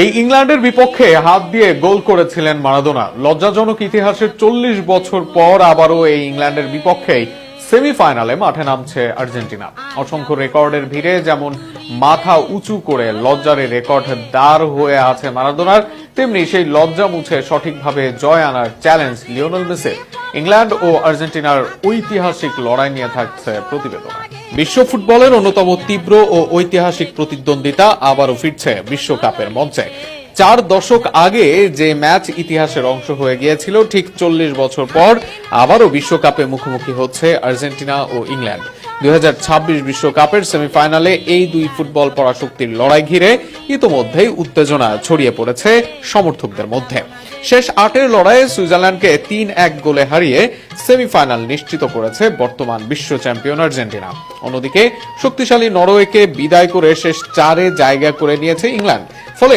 এই ইংল্যান্ডের বিপক্ষে হাত দিয়ে গোল করেছিলেন মারাদোনা। লজ্জাজনক ইতিহাসের 40 বছর পর আবারও এই ইংল্যান্ডের বিপক্ষেই সেমিফাইনালে মাঠে নামছে আর্জেন্টিনা। অসংখ্য রেকর্ডের ভিড়ে যেমন মাথা উঁচু করে লজ্জার রেকর্ড দাঁড় হয়ে আছে মারাদোনার, তেমনি সেই লজ্জা মুছে সঠিকভাবে জয় আনার চ্যালেঞ্জ লিওনেল মেসির। ইংল্যান্ড ও আর্জেন্টিনার ঐতিহাসিক লড়াই নিয়ে থাকছে প্রতিবেদনায়। বিশ্ব ফুটবলের অন্যতম তীব্র ও ঐতিহাসিক প্রতিদ্বন্দ্বিতা আবারও ফিরছে বিশ্বকাপের মঞ্চে। 4 দশক আগে যে ম্যাচ ইতিহাসের অংশ হয়ে গিয়েছিল, ঠিক 40 বছর পর আবারও বিশ্বকাপে মুখোমুখি হচ্ছে আর্জেন্টিনা ও ইংল্যান্ড। 2026 বিশ্বকাপের সেমিফাইনালে এই দুই ফুটবল পরাশক্তির লড়াই ঘিরে ইতোমধ্যেই উত্তেজনা ছড়িয়ে পড়েছে সমর্থকদের মধ্যে। শেষ 8-এর লড়াইয়ে সুইজারল্যান্ডকে 3-1 গোলে হারিয়ে সেমিফাইনাল নিশ্চিত করেছে বর্তমান বিশ্ব চ্যাম্পিয়ন আর্জেন্টিনা। অন্যদিকে শক্তিশালী নরওয়েকে বিদায় করে শেষ 4-এ জায়গা করে নিয়েছে ইংল্যান্ড। ফলে